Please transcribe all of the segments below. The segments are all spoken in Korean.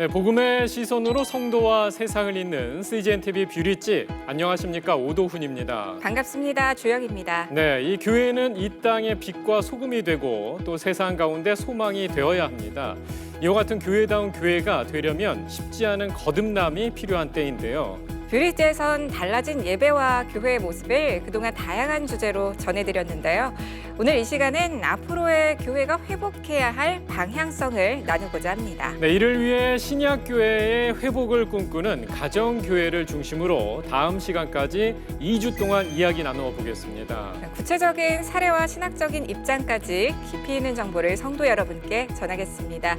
네, 복음의 시선으로 성도와 세상을 잇는 CGN-TV 뷰리집. 안녕하십니까, 오도훈입니다. 반갑습니다. 주영입니다. 네, 이 교회는 이 땅의 빛과 소금이 되고 또 세상 가운데 소망이 되어야 합니다. 이와 같은 교회다운 교회가 되려면 쉽지 않은 거듭남이 필요한 때인데요. 뷰리지에선 달라진 예배와 교회의 모습을 그동안 다양한 주제로 전해드렸는데요. 오늘 이 시간은 앞으로의 교회가 회복해야 할 방향성을 나누고자 합니다. 네, 이를 위해 신약교회의 회복을 꿈꾸는 가정교회를 중심으로 다음 시간까지 2주 동안 이야기 나누어 보겠습니다. 구체적인 사례와 신학적인 입장까지 깊이 있는 정보를 성도 여러분께 전하겠습니다.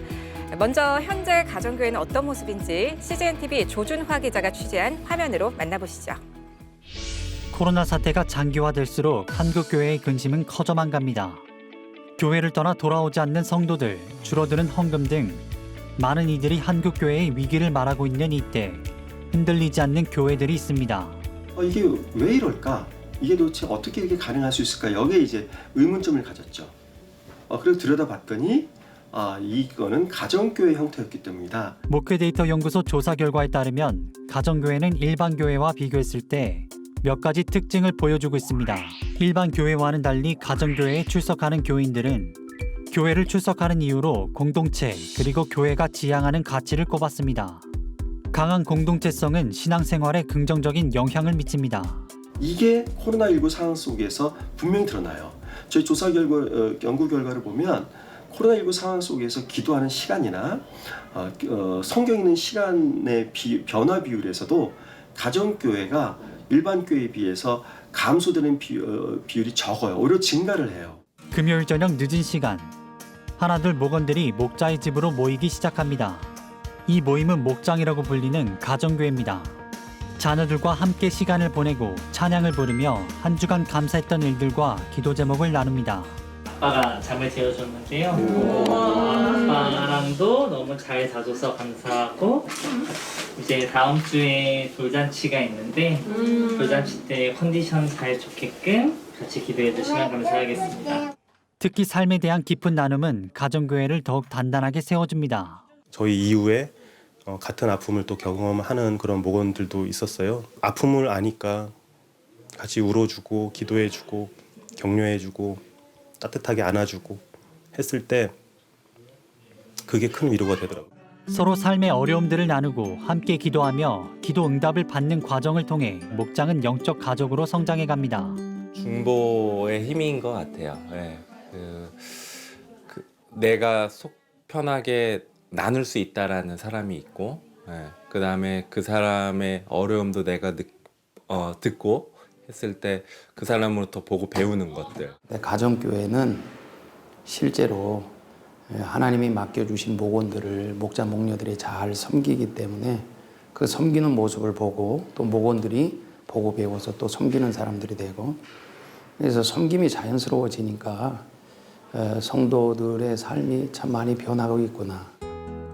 먼저 현재 가정교회는 어떤 모습인지 CGN-TV 조준화 기자가 취재한 화면으로 만나보시죠. 코로나 사태가 장기화될수록 한국 교회의 근심은 커져만 갑니다. 교회를 떠나 돌아오지 않는 성도들, 줄어드는 헌금 등 많은 이들이 한국 교회의 위기를 말하고 있는 이때 흔들리지 않는 교회들이 있습니다. 이게 왜 이럴까? 이게 도대체 어떻게 이렇게 가능할 수 있을까? 여기에 이제 의문점을 가졌죠. 그리고 들여다봤더니 이거는 가정교회 형태였기 때문이다. 목회데이터 연구소 조사 결과에 따르면 가정교회는 일반 교회와 비교했을 때 몇 가지 특징을 보여주고 있습니다. 일반 교회와는 달리 가정교회에 출석하는 교인들은 교회를 출석하는 이유로 공동체 그리고 교회가 지향하는 가치를 꼽았습니다. 강한 공동체성은 신앙생활에 긍정적인 영향을 미칩니다. 이게 코로나19 상황 속에서 분명히 드러나요. 저희 조사 결과, 연구 결과를 보면 코로나19 상황 속에서 기도하는 시간이나 성경 읽는 시간의 변화 비율에서도 가정교회가 일반 교회에 비해서 감소되는 비율이 적어요. 오히려 증가를 해요. 금요일 저녁 늦은 시간, 하나둘 목원들이 목자의 집으로 모이기 시작합니다. 이 모임은 목장이라고 불리는 가정교회입니다. 자녀들과 함께 시간을 보내고 찬양을 부르며 한 주간 감사했던 일들과 기도 제목을 나눕니다. 아빠가 잠을 재워줬는데요. 아빠랑도 너무 잘 자줘서 감사하고 이제 다음 주에 돌잔치가 있는데 돌잔치 때 컨디션 잘 좋게끔 같이 기도해 주시면 감사하겠습니다. 특히 삶에 대한 깊은 나눔은 가정교회를 더욱 단단하게 세워줍니다. 저희 이후에 같은 아픔을 또 경험하는 그런 목원들도 있었어요. 아픔을 아니까 같이 울어주고 기도해주고 격려해주고 따뜻하게 안아주고 했을 때 그게 큰 위로가 되더라고요. 서로 삶의 어려움들을 나누고 함께 기도하며 기도 응답을 받는 과정을 통해 목장은 영적 가족으로 성장해 갑니다. 중보의 힘인 것 같아요. 네. 내가 속 편하게 나눌 수 있다라는 사람이 있고, 네. 그 다음에 그 사람의 어려움도 내가 듣고 했을 때 그 사람으로부터 보고 배우는 것들. 가정교회는 실제로 하나님이 맡겨주신 목원들을 목자 목녀들이 잘 섬기기 때문에 그 섬기는 모습을 보고 또 목원들이 보고 배워서 또 섬기는 사람들이 되고, 그래서 섬김이 자연스러워지니까 성도들의 삶이 참 많이 변하고 있구나.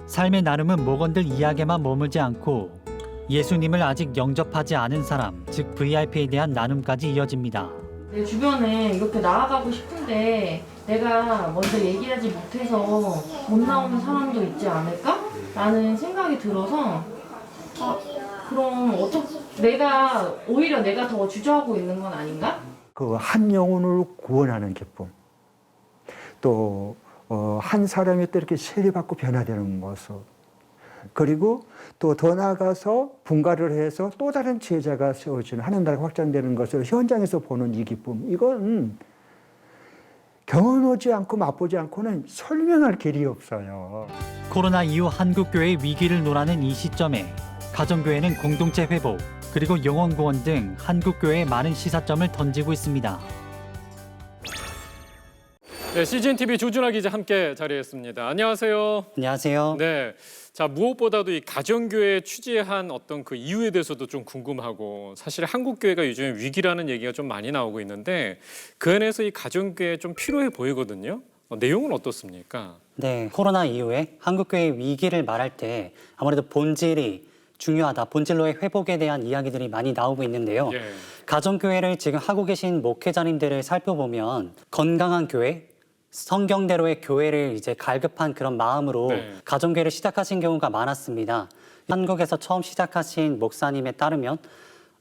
삶의 나눔은 목원들 이야기에만 머물지 않고 예수님을 아직 영접하지 않은 사람, 즉 VIP에 대한 나눔까지 이어집니다. 내 주변에 이렇게 나아가고 싶은데 내가 먼저 얘기하지 못해서 못 나오는 사람도 있지 않을까? 라는 생각이 들어서 그럼 오히려 내가 더 주저하고 있는 건 아닌가? 그 한 영혼을 구원하는 기쁨, 또 한 사람이 또 이렇게 세례받고 변화되는 모습, 그리고 또 더 나아가서 분가를 해서 또 다른 제자가 세워지는 하나님 나라가 확장되는 것을 현장에서 보는 이 기쁨, 이건 경험하지 않고 맛보지 않고는 설명할 길이 없어요. 코로나 이후 한국교회의 위기를 논하는 이 시점에 가정교회는 공동체 회복, 그리고 영혼 구원 등 한국교회에 많은 시사점을 던지고 있습니다. 네, CGN-TV 조준하 기자 함께 자리했습니다. 안녕하세요. 안녕하세요. 네, 자 무엇보다도 이 가정교회 취재한 어떤 그 이유에 대해서도 좀 궁금하고, 사실 한국교회가 요즘에 위기라는 얘기가 좀 많이 나오고 있는데 그 안에서 이 가정교회 좀 필요해 보이거든요. 내용은 어떻습니까? 네, 코로나 이후에 한국교회의 위기를 말할 때 아무래도 본질이 중요하다, 본질로의 회복에 대한 이야기들이 많이 나오고 있는데요. 가정교회를 지금 하고 계신 목회자님들을 살펴보면 건강한 교회, 성경대로의 교회를 이제 갈급한 그런 마음으로 네. 가정교회를 시작하신 경우가 많았습니다. 한국에서 처음 시작하신 목사님에 따르면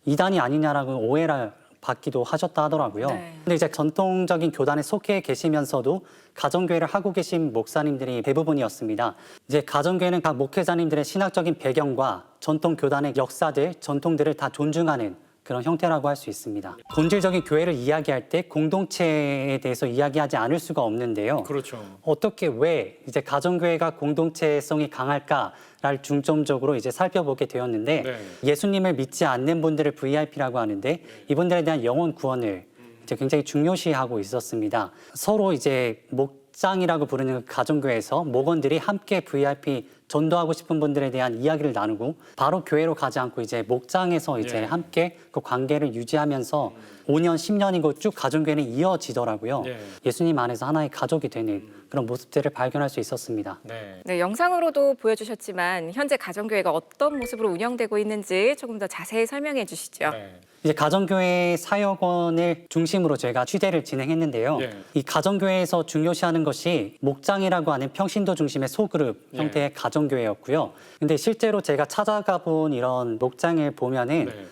이단이 아니냐라고 오해를 받기도 하셨다 하더라고요. 네. 근데 이제 전통적인 교단에 속해 계시면서도 가정교회를 하고 계신 목사님들이 대부분이었습니다. 이제 가정교회는 각 목회자님들의 신학적인 배경과 전통 교단의 역사들, 전통들을 다 존중하는 그런 형태라고 할 수 있습니다. 본질적인 교회를 이야기할 때 공동체에 대해서 이야기하지 않을 수가 없는데요. 그렇죠. 어떻게 왜 이제 가정교회가 공동체성이 강할까를 중점적으로 이제 살펴보게 되었는데 네. 예수님을 믿지 않는 분들을 VIP라고 하는데 이분들에 대한 영혼 구원을 이제 굉장히 중요시하고 있었습니다. 서로 이제 목장이라고 부르는 가정교회에서 목원들이 함께 VIP 전도하고 싶은 분들에 대한 이야기를 나누고 바로 교회로 가지 않고 이제 목장에서 이제 예. 함께 그 관계를 유지하면서 5년, 10년이고 쭉 가정교회는 이어지더라고요. 예. 예수님 안에서 하나의 가족이 되는 그런 모습들을 발견할 수 있었습니다. 네. 네, 영상으로도 보여주셨지만 현재 가정교회가 어떤 모습으로 운영되고 있는지 조금 더 자세히 설명해 주시죠. 네. 이제 가정교회 사역원을 중심으로 제가 취재를 진행했는데요. 예. 이 가정교회에서 중요시하는 것이 목장이라고 하는 평신도 중심의 소그룹 예. 형태의 가정교회였고요. 근데 실제로 제가 찾아가 본 이런 목장을 보면은 네.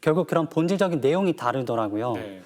결국 그런 본질적인 내용이 다르더라고요. 네.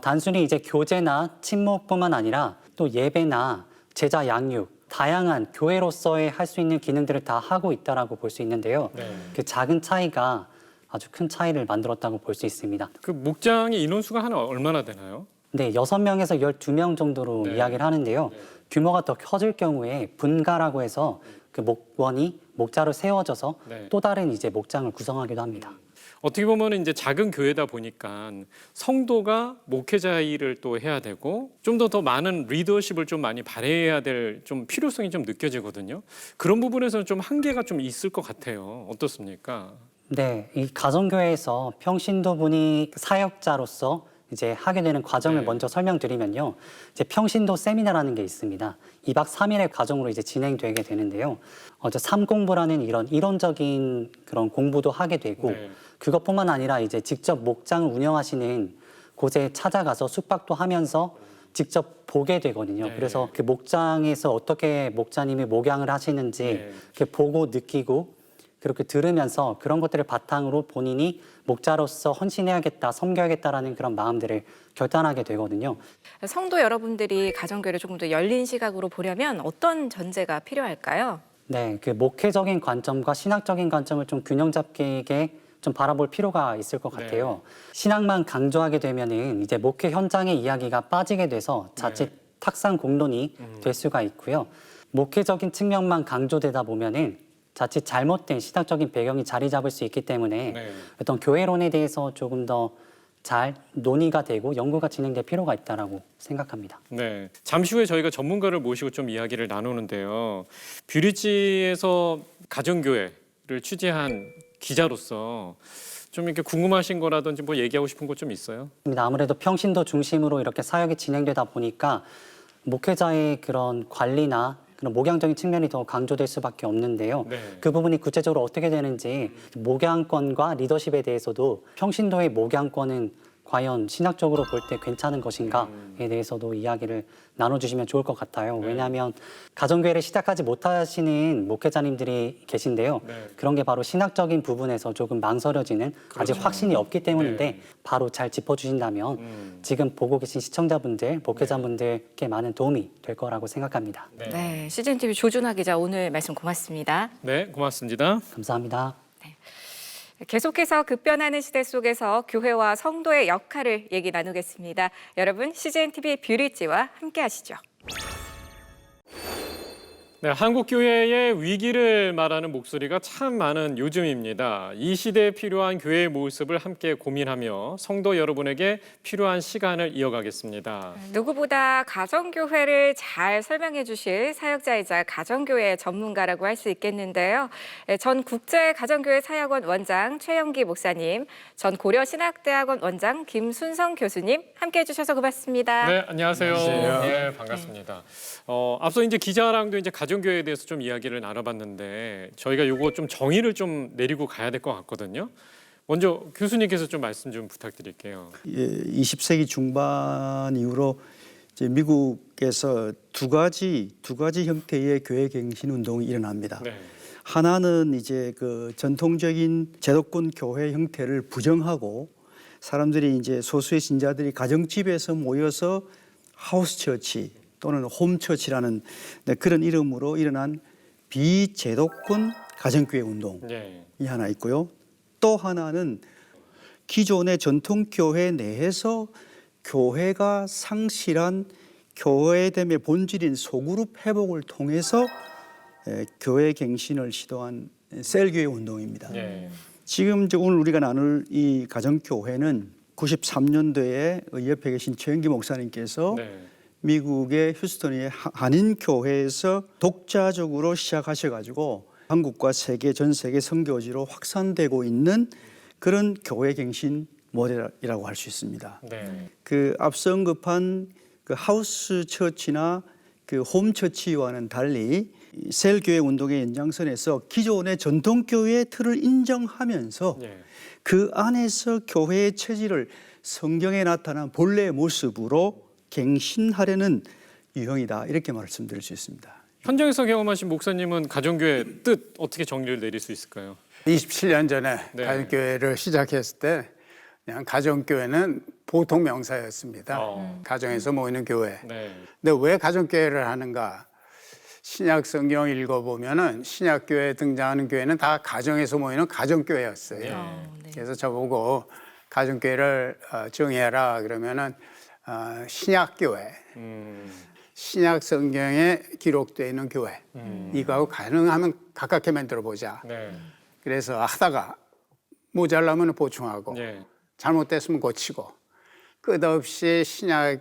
단순히 이제 교제나 친목뿐만 아니라 또 예배나 제자 양육, 다양한 교회로서의 할 수 있는 기능들을 다 하고 있다라고 볼 수 있는데요. 네. 그 작은 차이가 아주 큰 차이를 만들었다고 볼 수 있습니다. 그 목장의 인원수가 한 얼마나 되나요? 네, 6명에서 12명 정도로 네. 이야기를 하는데요. 규모가 더 커질 경우에 분가라고 해서 그 목원이 목자로 세워져서 네. 또 다른 이제 목장을 구성하기도 합니다. 어떻게 보면 이제 작은 교회다 보니까 성도가 목회자 일을 또 해야 되고 좀 더 많은 리더십을 좀 많이 발휘해야 될 좀 필요성이 좀 느껴지거든요. 그런 부분에서는 좀 한계가 좀 있을 것 같아요. 어떻습니까? 네, 이 가정교회에서 평신도분이 사역자로서 이제 하게 되는 과정을 네. 먼저 설명드리면요. 이제 평신도 세미나라는 게 있습니다. 2박 3일의 과정으로 이제 진행되게 되는데요. 삼공부라는 이런 이론적인 그런 공부도 하게 되고 네. 그것뿐만 아니라 이제 직접 목장을 운영하시는 곳에 찾아가서 숙박도 하면서 직접 보게 되거든요. 네. 그래서 그 목장에서 어떻게 목자님이 목양을 하시는지 네. 이렇게 보고 느끼고 그렇게 들으면서 그런 것들을 바탕으로 본인이 목자로서 헌신해야겠다, 섬겨야겠다라는 그런 마음들을 결단하게 되거든요. 성도 여러분들이 가정교회를 조금 더 열린 시각으로 보려면 어떤 전제가 필요할까요? 네, 그 목회적인 관점과 신학적인 관점을 좀 균형 잡게 좀 바라볼 필요가 있을 것 같아요. 신학만 강조하게 되면은 이제 목회 현장의 이야기가 빠지게 돼서 자칫 탁상 공론이 될 수가 있고요. 목회적인 측면만 강조되다 보면은 자칫 잘못된 신학적인 배경이 자리 잡을 수 있기 때문에 네. 어떤 교회론에 대해서 조금 더 잘 논의가 되고 연구가 진행될 필요가 있다라고 생각합니다. 네. 잠시 후에 저희가 전문가를 모시고 좀 이야기를 나누는데요. 뷰리지에서 가정교회를 취재한 기자로서 좀 이렇게 궁금하신 거라든지 뭐 얘기하고 싶은 것 좀 있어요? 아무래도 평신도 중심으로 이렇게 사역이 진행되다 보니까 목회자의 그런 관리나 그런 목양적인 측면이 더 강조될 수밖에 없는데요. 네. 그 부분이 구체적으로 어떻게 되는지 목양권과 리더십에 대해서도 평신도의 목양권은 과연 신학적으로 볼 때 괜찮은 것인가에 대해서도 이야기를 나눠주시면 좋을 것 같아요. 왜냐하면 가정교회를 시작하지 못하시는 목회자님들이 계신데요. 네. 그런 게 바로 신학적인 부분에서 조금 망설여지는 아직 확신이 없기 때문인데 네. 바로 잘 짚어주신다면 지금 보고 계신 시청자분들, 목회자분들께 많은 도움이 될 거라고 생각합니다. 네, CGN-TV 조준하 기자 오늘 말씀 고맙습니다. 네, 고맙습니다. 감사합니다. 계속해서 급변하는 시대 속에서 교회와 성도의 역할을 얘기 나누겠습니다. 여러분, CGN-TV 뷰리지와 함께 하시죠. 네, 한국 교회의 위기를 말하는 목소리가 참 많은 요즘입니다. 이 시대에 필요한 교회의 모습을 함께 고민하며 성도 여러분에게 필요한 시간을 이어가겠습니다. 누구보다 가정교회를 잘 설명해 주실 사역자이자 가정교회 전문가라고 할 수 있겠는데요. 전 국제가정교회 사역원 원장 최영기 목사님, 전 고려신학대학원 원장 김순성 교수님 함께해 주셔서 고맙습니다. 네, 안녕하세요. 안녕하세요. 네, 반갑습니다. 앞서 이제 기자랑도 이제 가정교회에 대해서 좀 이야기를 나눠봤는데 저희가 요거 좀 정의를 좀 내리고 가야 될 것 같거든요. 먼저 교수님께서 좀 말씀 좀 부탁드릴게요. 20세기 중반 이후로 이제 미국 한국에서 두 가지 형태의 교회 갱신 운동이 일어납니다. 네. 하나는 이제 그 전통적인 제도권 교회 형태를 부정하고 사람들이 이제 소수의 신자들이 가정집에서 모여서 하우스 처치 또는 홈 처치라는 그런 이름으로 일어난 비제도권 가정교회 운동이 네. 하나 있고요. 또 하나는 기존의 전통교회 내에서 교회가 상실한 교회됨의 본질인 소그룹 회복을 통해서 교회 갱신을 시도한 셀교회 운동입니다. 네. 지금 이제 오늘 우리가 나눌 이 가정교회는 93년도에 옆에 계신 최영기 목사님께서 네. 미국의 휴스턴의 한인교회에서 독자적으로 시작하셔가지고 한국과 전 세계 선교지로 확산되고 있는 그런 교회 갱신 모델이라고 할 수 있습니다. 네. 그 앞서 언급한 그 하우스 처치나 그 홈 처치와는 달리 셀교회 운동의 연장선에서 기존의 전통교회의 틀을 인정하면서 네. 그 안에서 교회의 체질을 성경에 나타난 본래의 모습으로 갱신하려는 유형이다, 이렇게 말씀드릴 수 있습니다. 현장에서 경험하신 목사님은 가정교회 뜻 어떻게 정리를 내릴 수 있을까요? 27년 전에 네. 가정교회를 시작했을 때 그냥 가정교회는 보통 명사였습니다. 가정에서 모이는 교회. 네. 근데 왜 가정교회를 하는가? 신약 성경 읽어보면은 신약교회에 등장하는 교회는 다 가정에서 모이는 가정교회였어요. 그래서 저보고 가정교회를 정의해라 그러면은 신약교회, 신약 성경에 기록되어 있는 교회, 이거하고 가능하면 가깝게 만들어보자. 네. 그래서 하다가 모자라면 보충하고 네. 잘못됐으면 고치고 끝없이 신약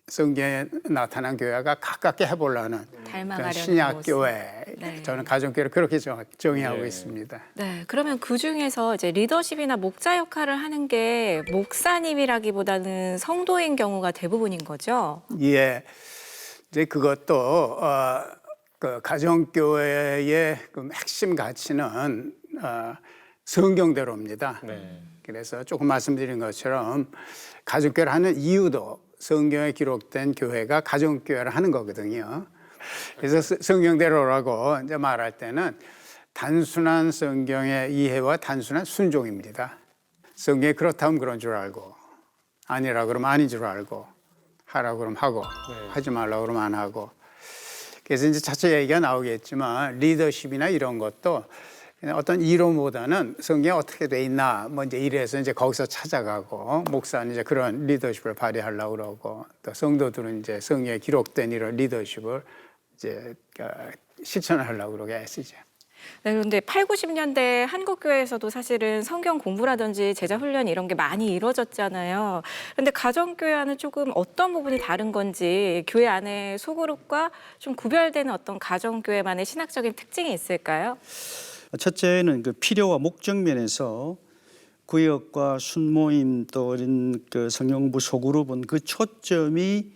성경에 나타난 교회가 가깝게 해보려는 닮아가려는 신약 모습. 교회. 네. 저는 가정교회를 그렇게 정의하고 네. 있습니다. 네, 그러면 그 중에서 이제 리더십이나 목자 역할을 하는 게 목사님이라기보다는 성도인 경우가 대부분인 거죠. 예, 이제 그것도 그 가정교회의 그 핵심 가치는 성경대로입니다. 네. 그래서 조금 말씀드린 것처럼 가정교회를 하는 이유도 성경에 기록된 교회가 가정교회를 하는 거거든요. 그래서 성경대로라고 이제 말할 때는 단순한 성경의 이해와 단순한 순종입니다. 성경이 그렇다면 그런 줄 알고 아니라 그러면 아닌 줄 알고 하라고 그러면 하고 하지 말라고 그러면 안 하고. 그래서 이제 차차 얘기가 나오겠지만 리더십이나 이런 것도 어떤 이론보다는 성경에 어떻게 돼 있나 뭐 이제 이래서 이제 거기서 찾아가고 목사는 이제 그런 리더십을 발휘하려고 그러고 또 성도들은 이제 성경에 기록된 이런 리더십을 이제 실천을 하려고 그러게 애쓰죠. 네, 그런데 8, 90년대 한국교회에서도 사실은 성경 공부라든지 제자 훈련 이런 게 많이 이루어졌잖아요. 그런데 가정교회와는 조금 어떤 부분이 다른 건지 교회 안에 소그룹과 좀 구별되는 어떤 가정교회만의 신학적인 특징이 있을까요? 첫째는 그 필요와 목적 면에서 구역과 순모임 또 이런 그 성경공부 소그룹은 그 초점이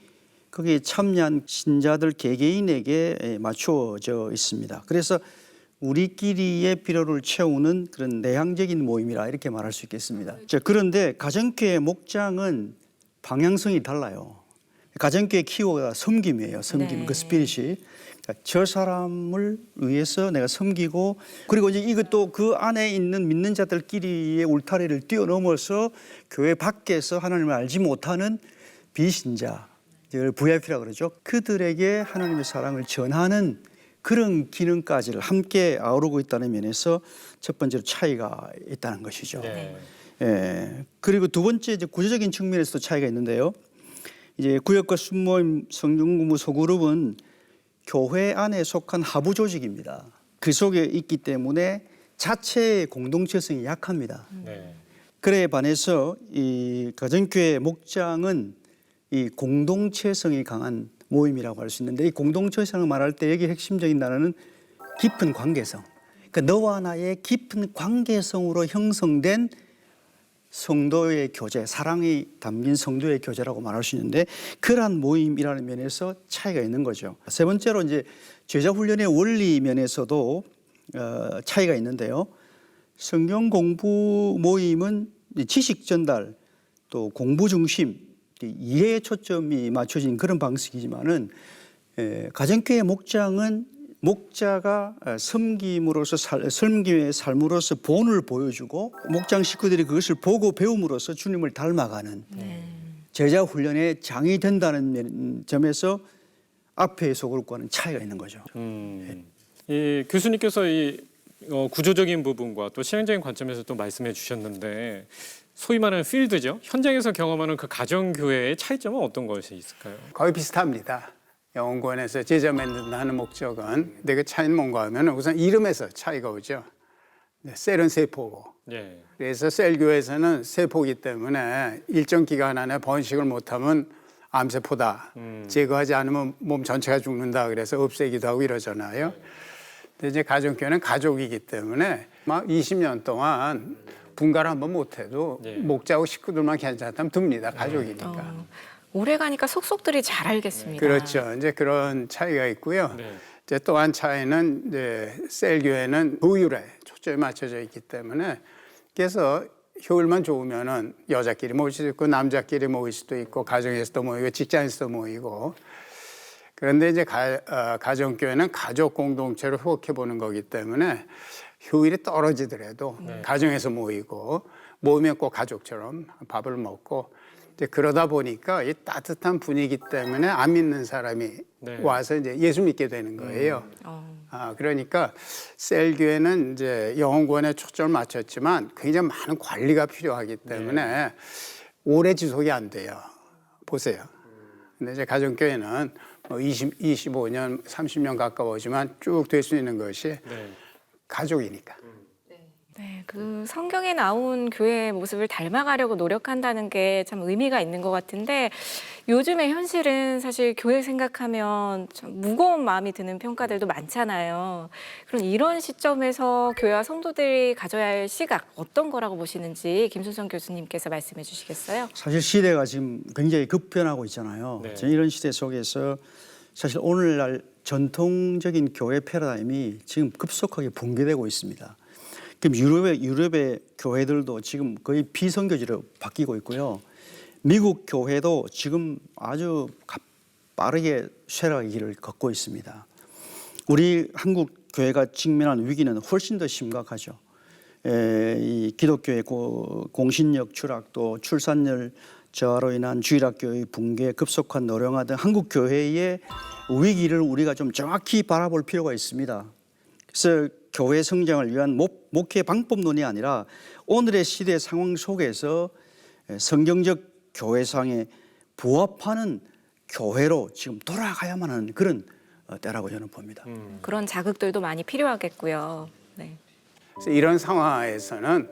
거기에 참여한 신자들 개개인에게 맞추어져 있습니다. 그래서 우리끼리의 필요를 채우는 그런 내향적인 모임이라 이렇게 말할 수 있겠습니다. 그런데 가정교회 목장은 방향성이 달라요. 가정교회 키워드가 섬김이에요. 섬김, 네. 그 스피릿이. 그러니까 저 사람을 위해서 내가 섬기고 그리고 이제 이것도 그 안에 있는 믿는 자들끼리의 울타리를 뛰어넘어서 교회 밖에서 하나님을 알지 못하는 비신자, VIP라고 그러죠. 그들에게 하나님의 사랑을 전하는 그런 기능까지를 함께 아우르고 있다는 면에서 첫 번째로 차이가 있다는 것이죠. 네. 예. 그리고 두 번째 이제 구조적인 측면에서도 차이가 있는데요. 이제 구역과 순모임 성경공부 소그룹은 교회 안에 속한 하부 조직입니다. 그 속에 있기 때문에 자체의 공동체성이 약합니다. 네. 그에 반해서 이 가정교회 목장은 이 공동체성이 강한 모임이라고 할 수 있는데 이 공동체성을 말할 때 여기 핵심적인 단어는 깊은 관계성. 그러니까 너와 나의 깊은 관계성으로 형성된 성도의 교제, 사랑이 담긴 성도의 교제라고 말할 수 있는데 그러한 모임이라는 면에서 차이가 있는 거죠. 세 번째로 이제 제자 훈련의 원리 면에서도 차이가 있는데요. 성경 공부 모임은 지식 전달, 또 공부 중심, 이해에 초점이 맞춰진 그런 방식이지만은 가정교회 목장은 목자가 섬김으로서 섬김의 삶으로서 본을 보여주고 목장 식구들이 그것을 보고 배움으로써 주님을 닮아가는 제자 훈련의 장이 된다는 점에서 앞에 소그룹과는 차이가 있는 거죠. 이 교수님께서 이 구조적인 부분과 또 실행적인 관점에서 또 말씀해 주셨는데 소위 말하는 필드죠. 현장에서 경험하는 그 가정교회의 차이점은 어떤 것이 있을까요? 거의 비슷합니다. 영원권에서 제자 만든다 하는 목적은 근데 그 차이는 뭔가 하면 우선 이름에서 차이가 오죠. 셀은 세포고 예. 그래서 셀교에서는 세포이기 때문에 일정 기간 안에 번식을 못하면 암세포다. 제거하지 않으면 몸 전체가 죽는다. 그래서 없애기도 하고 이러잖아요. 근데 이제 가정교회는 가족이기 때문에 막 20년 동안 분가를 한번 못해도 목자하고 식구들만 괜찮다면 둡니다. 가족이니까. 오래 가니까 속속들이 잘 알겠습니다. 그렇죠. 이제 그런 차이가 있고요. 이제 또 한 차이는 이제 셀교회는 효율에 초점이 맞춰져 있기 때문에 그래서 효율만 좋으면은 여자끼리 모일 수도 있고 남자끼리 모일 수도 있고 가정에서도 모이고 직장에서도 모이고 그런데 이제 가정교회는 가족 공동체로 회복해 보는 거기 때문에 효율이 떨어지더라도 가정에서 모이고 모이면 꼭 가족처럼 밥을 먹고 이제 그러다 보니까 이 따뜻한 분위기 때문에 안 믿는 사람이 와서 이제 예수 믿게 되는 거예요. 그러니까 셀교회는 이제 영혼구원에 초점을 맞췄지만 굉장히 많은 관리가 필요하기 때문에 오래 지속이 안 돼요. 보세요. 근데 이제 가정교회는 뭐 25년, 30년 가까워지만 쭉 될 수 있는 것이 가족이니까. 네, 그 성경에 나온 교회의 모습을 닮아가려고 노력한다는 게 참 의미가 있는 것 같은데 요즘의 현실은 사실 교회 생각하면 좀 무거운 마음이 드는 평가들도 많잖아요. 그럼 이런 시점에서 교회와 성도들이 가져야 할 시각 어떤 거라고 보시는지 김순성 교수님께서 말씀해 주시겠어요? 사실 시대가 지금 굉장히 급변하고 있잖아요. 저는 이런 시대 속에서 사실 오늘날 전통적인 교회 패러다임이 지금 급속하게 붕괴되고 있습니다. 그럼 유럽의 교회들도 지금 거의 비선교지로 바뀌고 있고요. 미국 교회도 지금 아주 빠르게 쇠락의 길을 걷고 있습니다. 우리 한국 교회가 직면한 위기는 훨씬 더 심각하죠. 이 기독교의 공신력 추락, 또 출산율 저하로 인한 주일학교의 붕괴, 급속한 노령화 등 한국 교회의 위기를 우리가 좀 정확히 바라볼 필요가 있습니다. 그래서 교회 성장을 위한 목회 방법론이 아니라 오늘의 시대 상황 속에서 성경적 교회상에 부합하는 교회로 지금 돌아가야만 하는 그런 때라고 저는 봅니다. 그런 자극들도 많이 필요하겠고요. 네. 이런 상황에서는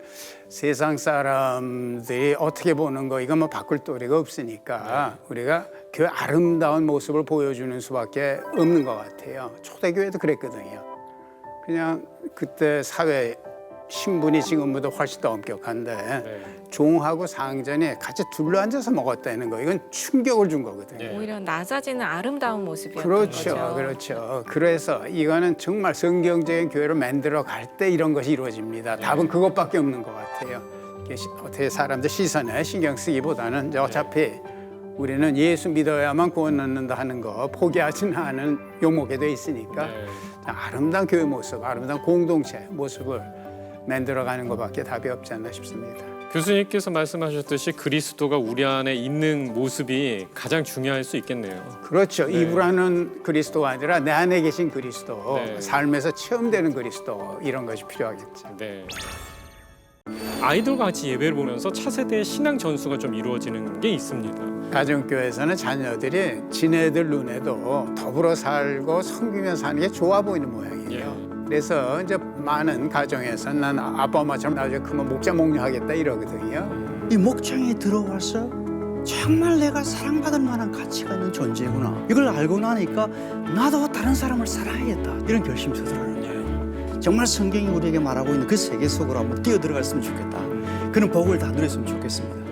세상 사람들이 어떻게 보는 거 이건 뭐 바꿀 도리가 없으니까 우리가 그 아름다운 모습을 보여주는 수밖에 없는 것 같아요. 초대교회도 그랬거든요. 그냥 그때 사회 신분이 지금보다 훨씬 더 엄격한데 종하고 상전이 같이 둘러앉아서 먹었다는 거 이건 충격을 준 거거든요. 오히려 낮아지는 아름다운 모습이었던 그렇죠, 거죠. 그렇죠. 그래서 이거는 정말 성경적인 교회를 만들어 갈 때 이런 것이 이루어집니다. 답은 그것밖에 없는 것 같아요. 어떻게 사람들 시선에 신경 쓰기보다는 이제 어차피 우리는 예수 믿어야만 구원 얻는다 하는 거 포기하지는 않은 용목에 돼 있으니까 아름다운 교회 모습, 아름다운 공동체 모습을 만들어가는 것밖에 답이 없지 않나 싶습니다. 교수님께서 말씀하셨듯이 그리스도가 우리 안에 있는 모습이 가장 중요할 수 있겠네요. 그렇죠. 입으로는 그리스도가 아니라 내 안에 계신 그리스도, 삶에서 체험되는 그리스도 이런 것이 필요하겠죠. 아이들과 같이 예배를 보면서 차세대의 신앙 전수가 좀 이루어지는 게 있습니다. 가정교회에서는 자녀들이 지네들 눈에도 더불어 살고 섬기면서 사는 게 좋아 보이는 모양이에요. 그래서 이제 많은 가정에서 난 아빠 엄마처럼 나중에 크면 목자 목녀하겠다 이러거든요. 이 목장에 들어와서 정말 내가 사랑받을 만한 가치가 있는 존재구나. 이걸 알고 나니까 나도 다른 사람을 사랑하겠다. 이런 결심이 들더라는 거예요. 정말 성경이 우리에게 말하고 있는 그 세계 속으로 한번 뛰어들어갔으면 좋겠다. 그런 복을 다 누렸으면 좋겠습니다.